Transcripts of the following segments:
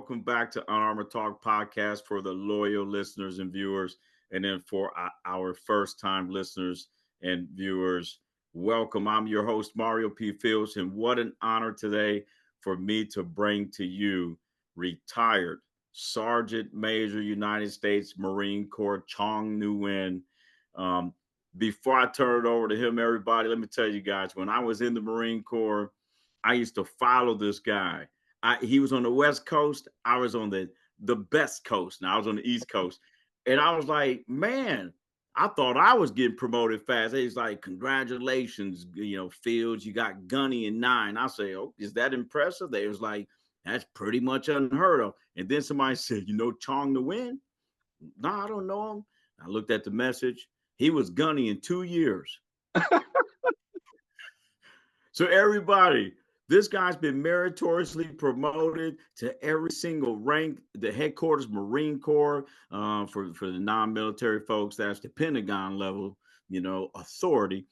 welcome back to Unarmored Talk podcast for the loyal listeners and viewers. And then for our first time listeners and viewers, welcome. I'm your host, Mario P. Fields. And what an honor today for me to bring to you retired Sergeant Major United States Marine Corps Chuong Nguyen. Before I turn it over to him, everybody, let me tell you guys, when I was in the Marine Corps, I used to follow this guy. He was on the West Coast. I was on the best coast. Now I was on the East Coast. And I was like, man, I thought I was getting promoted fast. He's like, congratulations, Fields, you got Gunny in 9. I say, oh, is that impressive? They was like, that's pretty much unheard of. And then somebody said, Chuong Nguyen? No, I don't know him. I looked at the message. He was Gunny in 2 years. So everybody, this guy's been meritoriously promoted to every single rank. The headquarters Marine Corps, for the non-military folks, that's the Pentagon level, authority.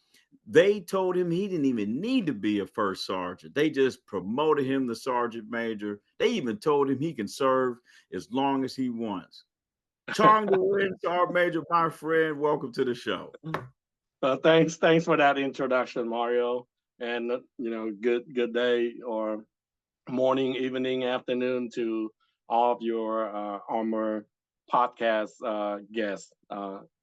They told him he didn't even need to be a first sergeant. They just promoted him to sergeant major. They even told him he can serve as long as he wants. Chuong Nguyen, sergeant major, my friend, welcome to the show. Thanks for that introduction, Mario. And good day or morning, evening, afternoon to all of your Armor podcast guests.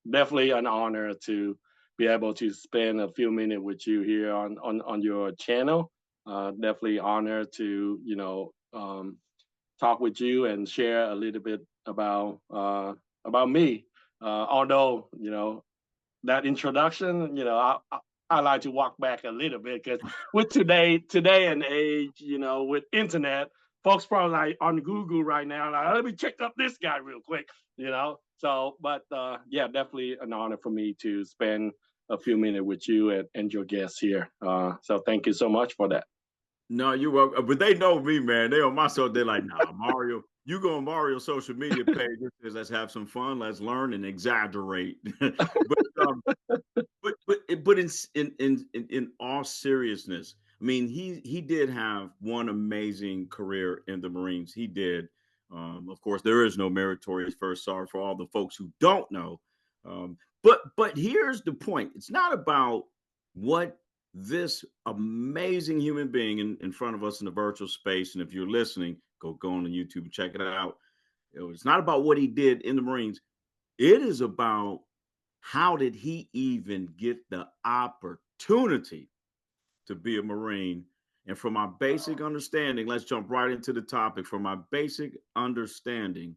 Definitely an honor to be able to spend a few minutes with you here on your channel. Definitely honored to talk with you and share a little bit about me. Although that introduction, I like to walk back a little bit because with today and age, with internet, folks probably like on Google right now. Like, let me check up this guy real quick, So, but yeah, definitely an honor for me to spend a few minutes with you and your guests here. So thank you so much for that. No, you're welcome. But they know me, man. They on my show. They're like, nah, Mario, you go on Mario's social media page. Let's have some fun. Let's learn and exaggerate. but in all seriousness, I mean, he did have one amazing career in the Marines. He did. Of course, there is no meritorious first sergeant for all the folks who don't know. But here's the point. It's not about what this amazing human being in front of us in the virtual space. And if you're listening, go on to YouTube and check it out. It's not about what he did in the Marines. It is about how did he even get the opportunity to be a Marine. And from my basic understanding, let's jump right into the topic. From my basic understanding,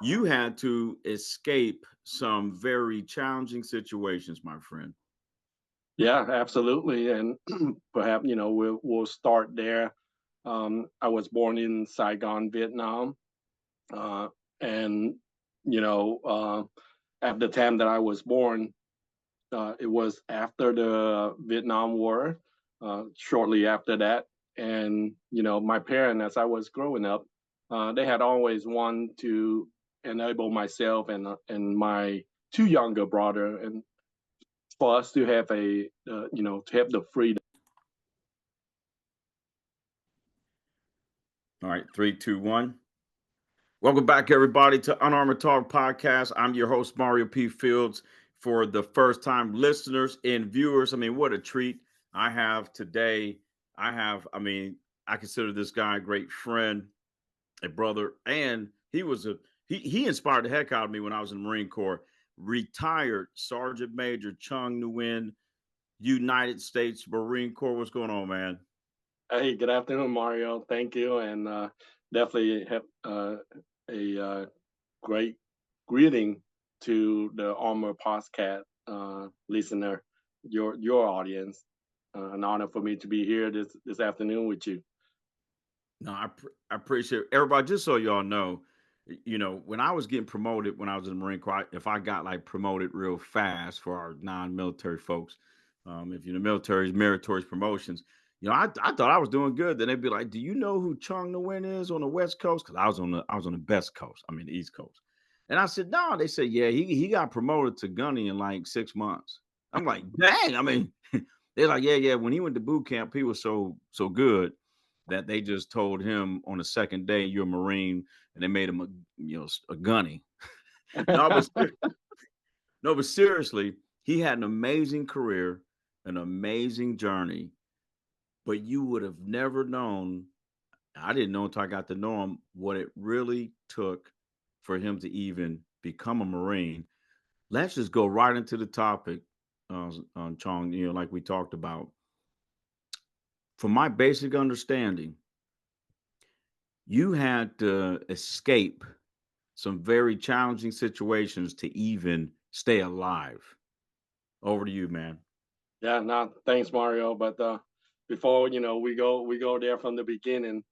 you had to escape some very challenging situations, my friend. Yeah, absolutely. And perhaps, we'll start there. I was born in Saigon, Vietnam. And, at the time that I was born, it was after the Vietnam War, shortly after that. And, my parents, as I was growing up, they had always wanted to enable myself and my two younger brother and for us to have to have the freedom. All right, 3, 2, 1. Welcome back, everybody, to Unarmored Talk podcast. I'm your host, Mario P. Fields. For the first time listeners and viewers, I mean, what a treat I have today. I consider this guy a great friend, a brother, and he inspired the heck out of me when I was in the Marine Corps. Retired Sergeant Major Chuong Nguyen, United States Marine Corps. What's going on, man? Hey, good afternoon, Mario. Thank you, and definitely have a great greeting to the Armor Podcast listener, your audience. An honor for me to be here this afternoon with you. No, I appreciate it. Everybody. Just so y'all know, when I was getting promoted when I was in the Marine Corps, if I got like promoted real fast for our non-military folks, if you're in the military, meritorious promotions, I thought I was doing good. Then they'd be like, "Do you know who Chuong Nguyen is on the West Coast?" Because I was on the best coast. I mean, the East Coast. And I said, "No." They said, "Yeah, he got promoted to gunny in like 6 months." I'm like, "Dang!" I mean, they're like, "Yeah. When he went to boot camp, he was so good." that they just told him on the second day you're a Marine, and they made him a a gunny. No, but no, but seriously, he had an amazing career, an amazing journey, but you would have never known. I didn't know until I got to know him what it really took for him to even become a Marine. Let's just go right into the topic, on Chong. Like we talked about. From my basic understanding, you had to escape some very challenging situations to even stay alive. Over to you, man. Yeah, no, thanks, Mario. But before we go there from the beginning.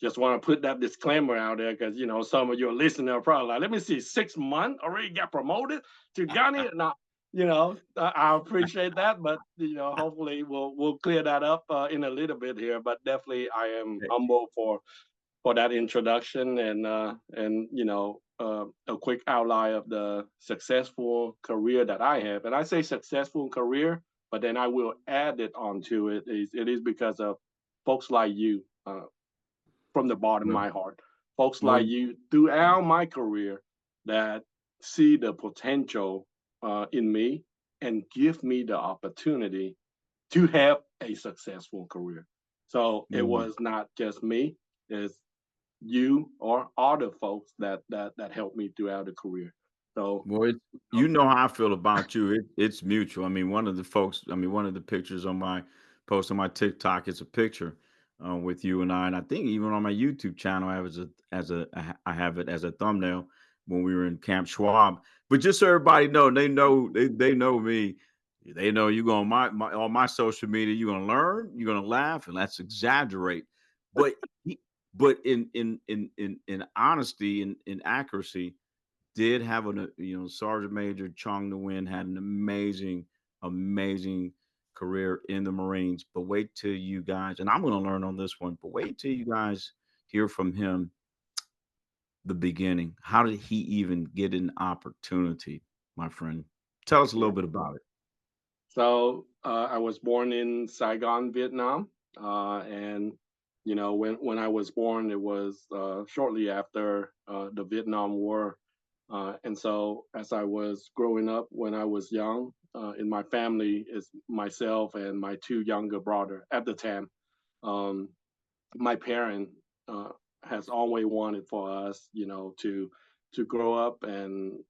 Just want to put that disclaimer out there because some of your listeners are probably like, "Let me see, 6 months already got promoted to Gunny." Now, I appreciate that, but hopefully we'll clear that up in a little bit here. But definitely, I am humble for that introduction and a quick outline of the successful career that I have. And I say successful career, but then I will add it onto it. It is because of folks like you, from the bottom of Well, my heart, folks well, like you throughout my career that see the potential in me and give me the opportunity to have a successful career. So it mm, was not just me; it's you or other folks that helped me throughout the career. So well, you know how I feel about you. It's mutual. I mean, one of the pictures on my post on my TikTok is a picture with you and I. And I think even on my YouTube channel, I have I have it as a thumbnail when we were in Camp Schwab. But just so everybody know, they know me. They know you go on my on my social media. You're gonna learn. You're gonna laugh, and let's exaggerate. But but in honesty and in accuracy, did have Sergeant Major Chuong Nguyen had an amazing career in the Marines. But wait till you guys, and I'm going to learn on this one. But wait till you guys hear from him the beginning. How did he even get an opportunity, my friend? Tell us a little yeah. bit about it. So I was born in Saigon, Vietnam, and when I was born, it was shortly after the Vietnam War. And so, as I was growing up, when I was young, in my family is myself and my two younger brother at the time. Um, my parent uh, has always wanted for us, to grow up and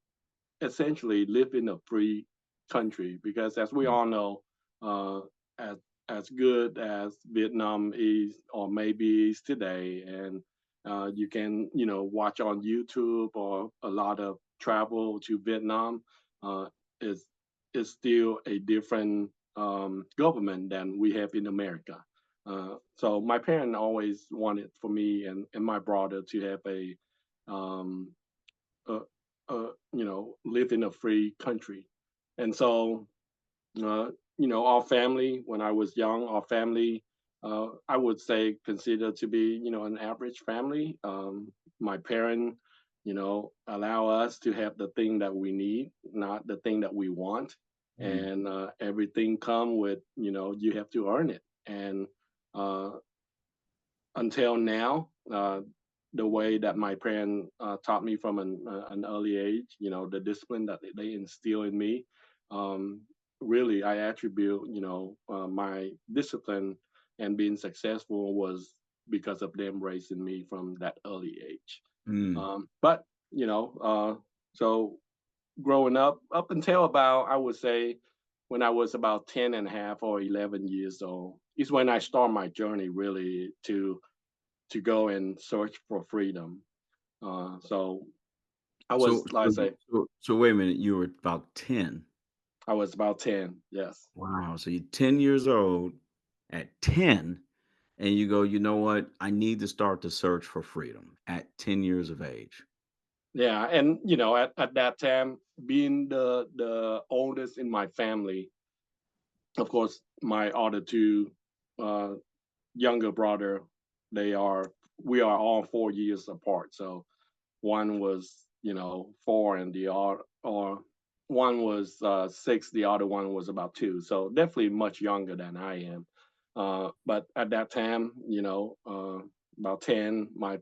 essentially live in a free country because as we all know, uh, as as good as Vietnam is or maybe is today, and you can watch on YouTube or a lot of travel to Vietnam, uh, is still a different government than we have in America. So my parents always wanted for me and my brother to have um, uh, live in a free country. And so, our family, when I was young, our family, I would say considered to be, an average family. My parent, allow us to have the thing that we need, not the thing that we want. Mm, And everything come with, you have to earn it. And uh, until now, the way that my parents taught me from an early age, the discipline that they instill in me, um, really, I attribute, my discipline and being successful was because of them raising me from that early age. mm, But, you know, uh, so growing up until about, I would say, when I was about 10 and a half or 11 years old, is when I start my journey really to go and search for freedom. So I So, was, like I say, so wait a minute. You were about 10. I was about 10. Yes. Wow. So you're 10 years old at 10, and you go, you know what? I need to start the search for freedom at 10 years of age. Yeah. And, at that time, being the oldest in my family, of course, my other two uh, younger brother, we are all 4 years apart. So one was, 4 and the other, or one was 6, the other one was about 2. So definitely much younger than I am. But at that time, about 10, my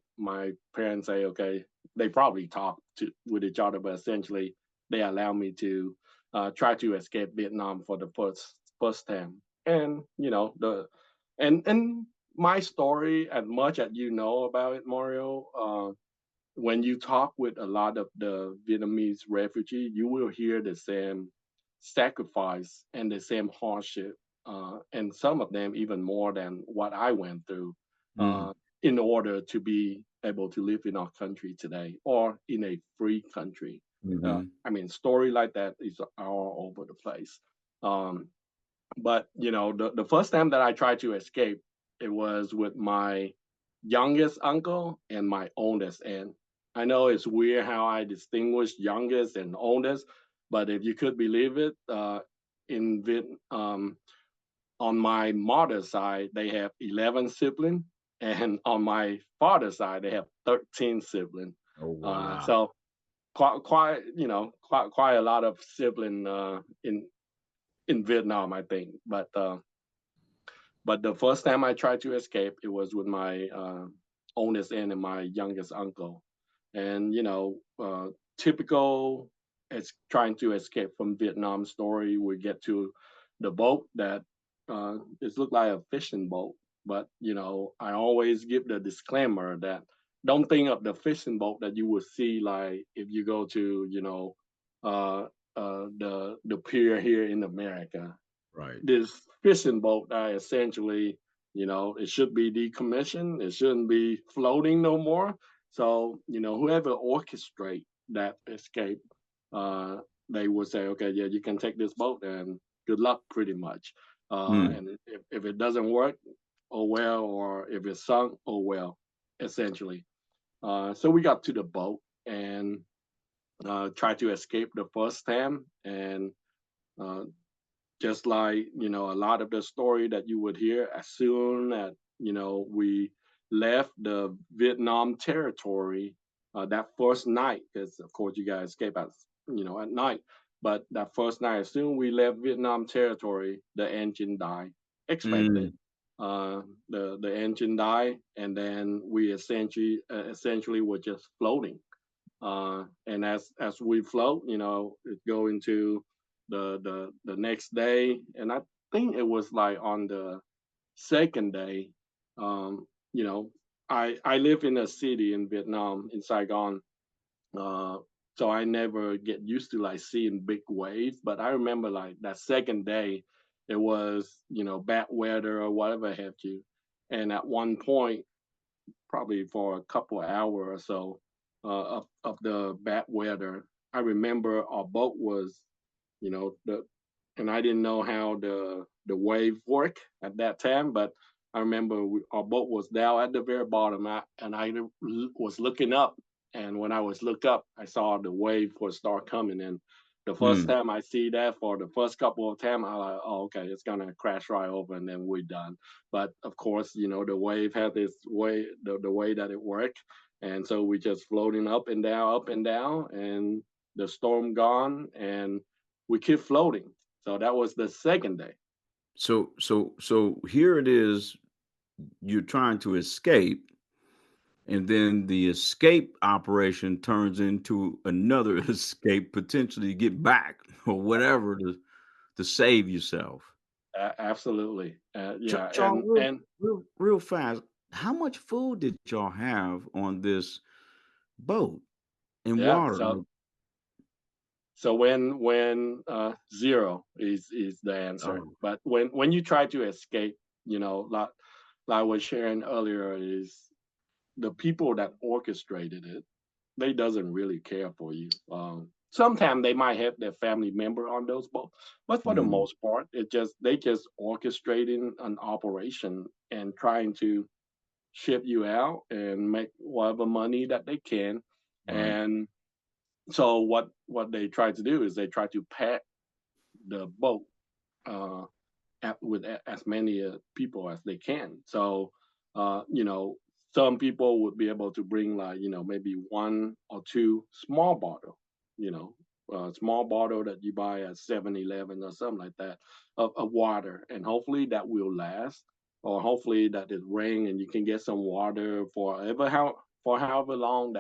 parents say, okay, they probably talk to with each other, but essentially they allow me to try to escape Vietnam for the first time. And and my story, as much as you know about it, Mario, when you talk with a lot of the Vietnamese refugees, you will hear the same sacrifice and the same hardship, and some of them even more than what I went through, Mm, uh, in order to be able to live in our country today or in a free country. mm-hmm, I mean, story like that is all over the place. Um, but the first time that I tried to escape, it was with my youngest uncle and my oldest aunt. I know it's weird how I distinguish youngest and oldest, but if you could believe it, in Viet, on my mother's side they have 11 siblings, and on my father's side they have 13 siblings. oh wow. So quite a lot of sibling in Vietnam, I think. But the first time I tried to escape, it was with my oldest aunt and my youngest uncle. And typical as trying to escape from Vietnam story, we get to the boat that it looked like a fishing boat. But I always give the disclaimer that don't think of the fishing boat that you would see like if you go to uh, the pier here in America. Right. This fishing boat that essentially, it should be decommissioned. It shouldn't be floating no more. So, whoever orchestrate that escape, uh, they would say, okay, yeah, you can take this boat and good luck, pretty much. Mm. And if it doesn't work, oh well, or if it's sunk, oh well, essentially. So we got to the boat and tried to escape the first time, and uh, just like a lot of the story that you would hear, as soon as we left the Vietnam territory, that first night, because of course you guys escape at night, but that first night, as soon we left Vietnam territory, the engine died, expected. Mm. The engine died, and then we essentially were just floating, and as we float, it go into the next day, and I think it was like on the second day. Um, you know, I live in a city in Vietnam, in Saigon, uh, so I never get used to like seeing big waves. But I remember like that second day, it was bad weather or whatever have you, and at one point probably for a couple of hours or so of the bad weather. I remember our boat was, the and I didn't know how the wave work at that time, but I remember our boat was down at the very bottom, and I was looking up, and when I was look up, I saw the wave was start coming in. The first Mm. time I see that, for the first couple of times, I like, oh, okay, it's gonna crash right over, and then we're done. But of course, the wave had this way, the way that it worked, and so we just floating up and down, and the storm gone, and we keep floating. So that was the second day. So here it is. You're trying to escape, and then the escape operation turns into another escape, potentially to get back or whatever to save yourself. Absolutely, yeah, Y'all, real, and real fast. How much food did y'all have on this boat and yeah. water? So when zero is the answer. Oh, But when you try to escape, like I was sharing earlier, is the people that orchestrated it, they doesn't really care for you. Sometimes they might have their family member on those boats, but for the mm, most part, they just orchestrating an operation and trying to ship you out and make whatever money that they can. right. And so what they try to do is they try to pack the boat uh, with as many people as they can. So uh, you know, some people would be able to bring like maybe one or two small bottle, you know, small bottle that you buy at 7-Eleven or something like that of water, and hopefully that will last. or hopefully that it rain and you can get some water for however long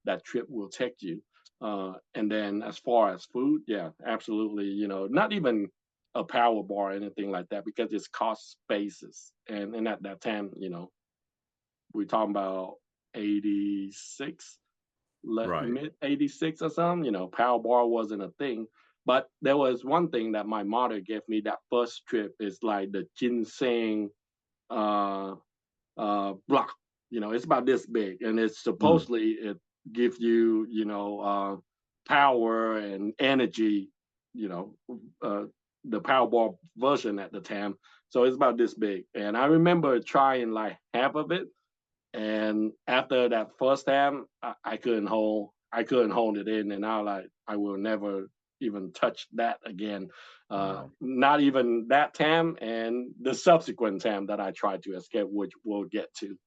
that trip will take you. And then as far as food, yeah, absolutely. Not even a power bar or anything like that because it's cost spaces. And at that time, we're talking about 86, Right. mid 86 or something. Power bar wasn't a thing. But there was one thing that my mother gave me that first trip is like the ginseng uh block. It's about this big, and it's Mm. supposedly it gives you power and energy. You know, uh, the Powerball version at the time, so it's about this big. And I remember trying like half of it, and after that first time, I couldn't hold it in, and I will never even touch that again. Wow. Not even that time, and the subsequent time that I tried to escape, which we'll get to.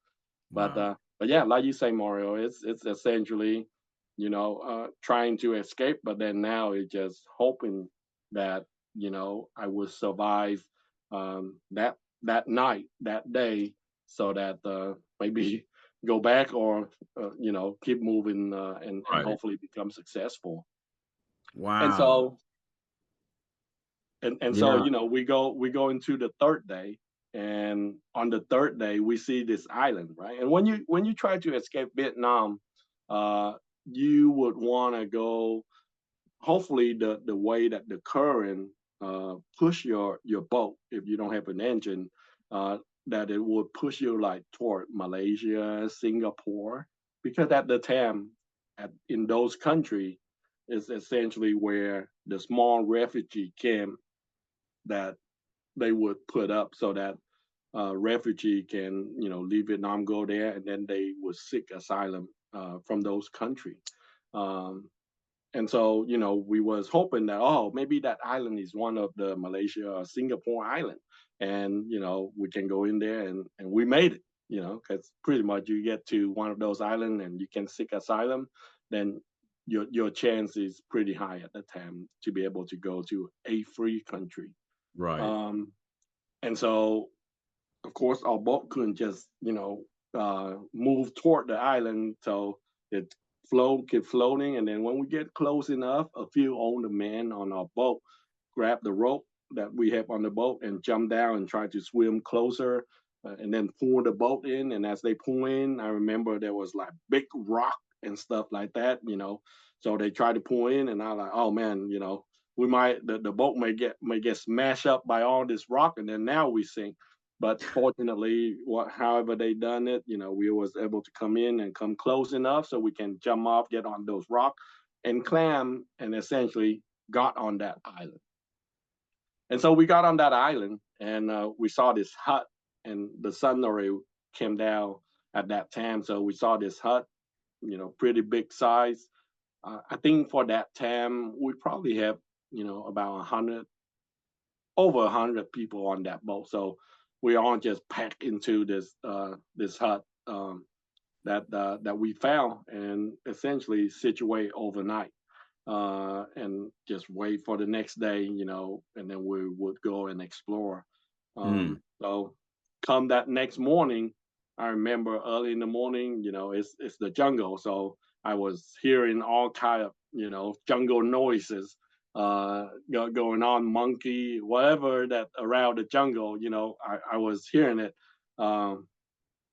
Wow. But yeah, like you say, Mario, it's essentially, trying to escape, but then now it's just hoping that I will survive that night, that day, so that maybe go back or keep moving and Right. hopefully become successful. And Wow. so and so Yeah. we go into the third day, and on the third day we see this island, right? And when you try to escape Vietnam, uh you would want to go, hopefully the way that the current push your boat, if you don't have an engine, uh that it would push you like toward Malaysia, Singapore, because at the time, in those countries is essentially where the small refugee camp that they would put up so that refugee can leave Vietnam, go there, and then they would seek asylum from those countries. Um, and so we was hoping that, oh, maybe that island is one of the Malaysia or Singapore island, and we can go in there, and we made it. Because pretty much you get to one of those islands and you can seek asylum, then your chance is pretty high at the time to be able to go to a free country. Right. um, and so, of course, our boat couldn't just, move toward the island. So it kept floating. And then when we get close enough, a few older men on our boat grab the rope that we have on the boat and jump down and try to swim closer, and then pull the boat in. And as they pull in, I remember there was like big rock and stuff like that. So they tried to pull in, and I like, oh man, the boat may get smashed up by all this rock, and then now we sink. But fortunately, however they done it, we was able to come in and come close enough so we can jump off, get on those rock, and climb, and essentially got on that island. And so we got on that island, and we saw this hut, and the sun already came down at that time. So we saw this hut, pretty big size. I think for that time we probably have about 100, over 100 people on that boat. So we all just packed into this hut, that we found, and essentially situate overnight, and just wait for the next day, and then we would go and explore. Mm. So come that next morning, I remember early in the morning, it's the jungle. So I was hearing all kind of, jungle noises going on, monkey, whatever that around the jungle, I was hearing it. Um,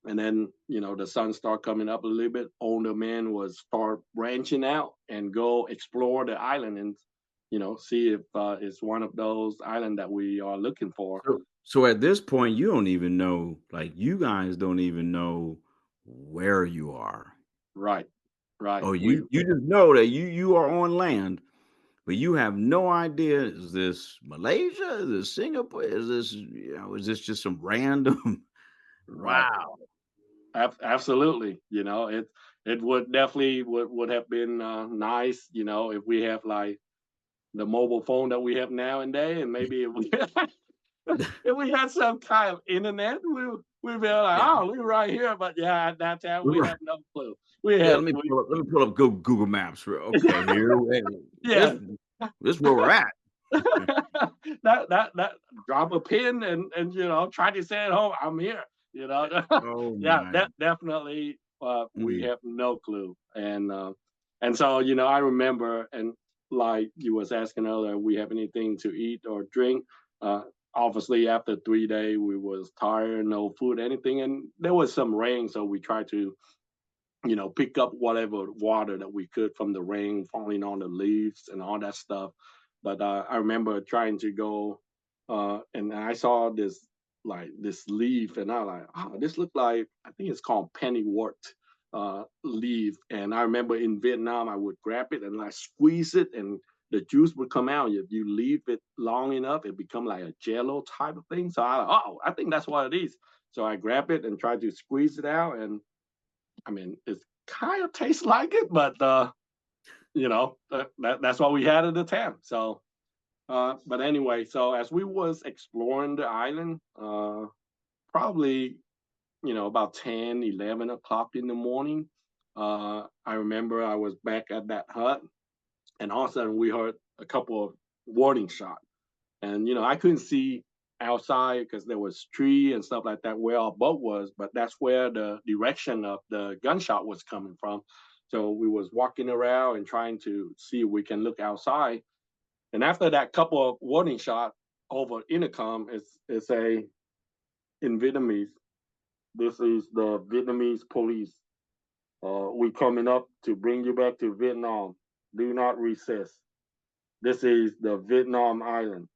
and then the sun start coming up a little bit. Older men was start branching out and go explore the island and see if it's one of those island that we are looking for. So at this point, you don't even know, like you guys don't even know where you are. Right, right. Oh, We you just know that you are on land, but you have no idea, is this Malaysia? Is this Singapore? Is this just some random right. wow. Absolutely. It would definitely would have been nice, if we have like the mobile phone that we have nowadays, and maybe if we if we had some kind of internet, we'd be like, Yeah. oh, we're right here. But yeah, at that time we Right. have no clue. We Yeah, had let me pull up Google Maps. Okay, here. This yeah. this is where we're at. that drop a pin and try to say at home, I'm here. You know, Oh yeah, my. that definitely we Mm, have no clue. And so I remember, and like you was asking earlier, we have anything to eat or drink. Uh, Obviously, after 3 days, we was tired, no food, anything, and there was some rain, so we tried to pick up whatever water that we could from the rain falling on the leaves and all that stuff. But I remember trying to go, and I saw this leaf, and I like, oh, this looked like, I think it's called pennywort leaf. And I remember in Vietnam, I would grab it and like squeeze it, and the juice would come out. If you leave it long enough, it become like a jello type of thing. So I think that's what it is. So I grab it and try to squeeze it out, and I mean, it kind of tastes like it, but that's what we had at the time. So, but anyway, so as we was exploring the island, probably about 10, 11 o'clock in the morning, I remember I was back at that hut, and all of a sudden we heard a couple of warning shots. And I couldn't see outside because there was tree and stuff like that where our boat was, but that's where the direction of the gunshot was coming from. So we was walking around and trying to see if we can look outside. And after that couple of warning shot over intercom, it's a in Vietnamese. This is the Vietnamese police. We coming up to bring you back to Vietnam. Do not resist. This is the Vietnam Island.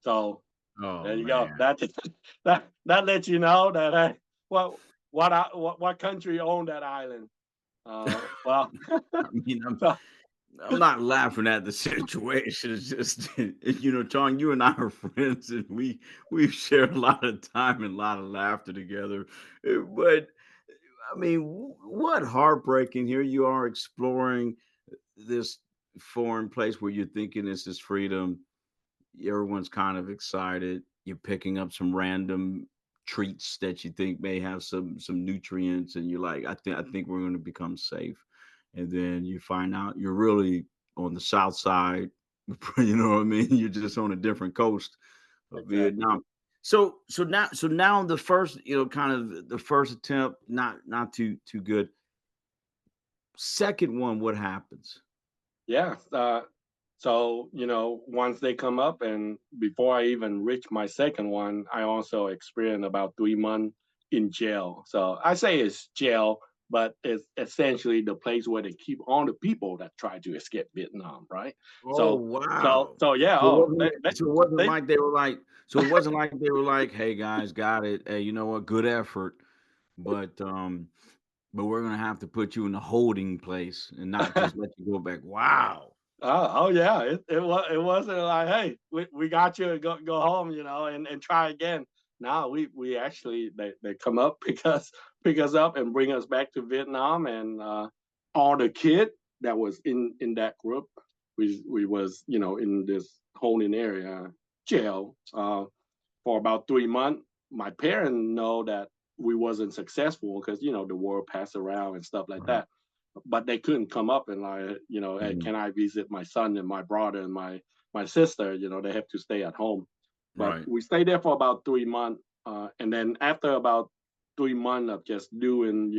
So oh there you go. man. That lets you know that what country owned that island. Well, I mean, so, I'm not laughing at the situation. It's just, Chong, you and I are friends, and we've shared a lot of time and a lot of laughter together. But I mean, what heartbreaking! Here you are exploring this foreign place where you're thinking this is freedom. Everyone's kind of excited. You're picking up some random treats that you think may have some nutrients, and you're like, I think we're going to become safe. And then you find out you're really on the south side. You know what I mean? You're just on a different coast of exactly. Vietnam. So now the first, kind of the first attempt, not too good. Second one, what happens? Yeah. So once they come up, and before I even reach my second one, I also experienced about 3 months in jail. So I say it's jail, but it's essentially the place where they keep all the people that try to escape Vietnam, right? Oh So so wow! so yeah. So it Oh, wasn't so it wasn't they like they were like so it wasn't like they were like, "Hey guys, got it. Hey, you know what? Good effort, but we're gonna have to put you in a holding place and not just let you go back." Wow. oh yeah, it wasn't like, hey, we got you, go home, and try again. Now we actually they come up, pick us up and bring us back to Vietnam, and all the kid that was in that group, we was in this holding area jail for about 3 months. My parents know that we wasn't successful because the war passed around and stuff like Right. that, but they couldn't come up and like, hey, Mhm. can I visit my son and my brother and my sister? They have to stay at home. But Right. we stayed there for about 3 months, and then after about 3 months of just doing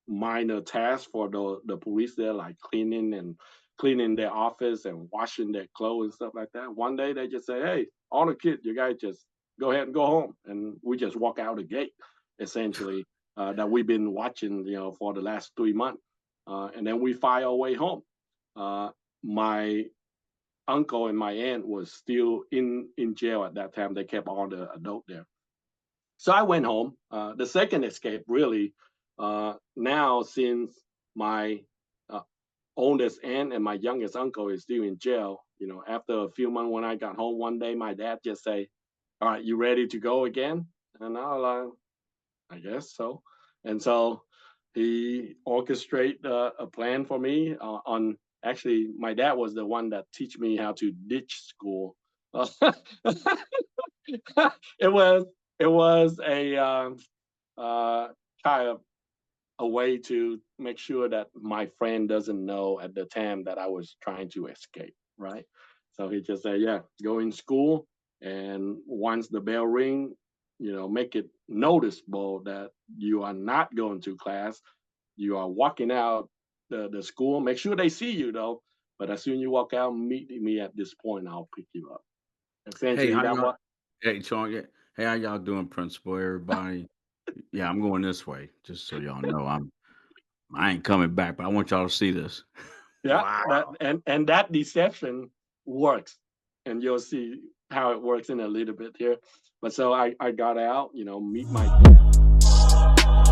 minor tasks for the police there, like cleaning their office and washing their clothes and stuff like that. One day they just say, hey, all the kids, you guys just go ahead and go home, and we just walk out the gate, essentially, that we've been watching for the last 3 months, and then we find our way home. My uncle and my aunt was still in jail at that time. They kept all the adult there. So I went home. The second escape, really, now since my uh, oldest aunt and my youngest uncle is still in jail. After a few months, when I got home one day, my dad just say, "All right, you ready to go again?" And I was like, "I guess so." And so he orchestrated a plan for me. On Actually, my dad was the one that teach me how to ditch school. It was a uh, kind of a way to make sure that my friend doesn't know at the time that I was trying to escape, right? So he just said, yeah, go in school, and once the bell ring, make it noticeable that you are not going to class. You are walking out the school. Make sure they see you though. But as soon as you walk out, meet me at this point. I'll pick you up. Hey, Essentially, how that y'all? what. Hey, Chuong. Hey, how y'all doing, Principal? Everybody? Yeah, I'm going this way. Just so y'all know, I ain't coming back, but I want y'all to see this. Yeah, Wow. that and that deception works, and you'll see how it works in a little bit here. But so I got out, meet my dad.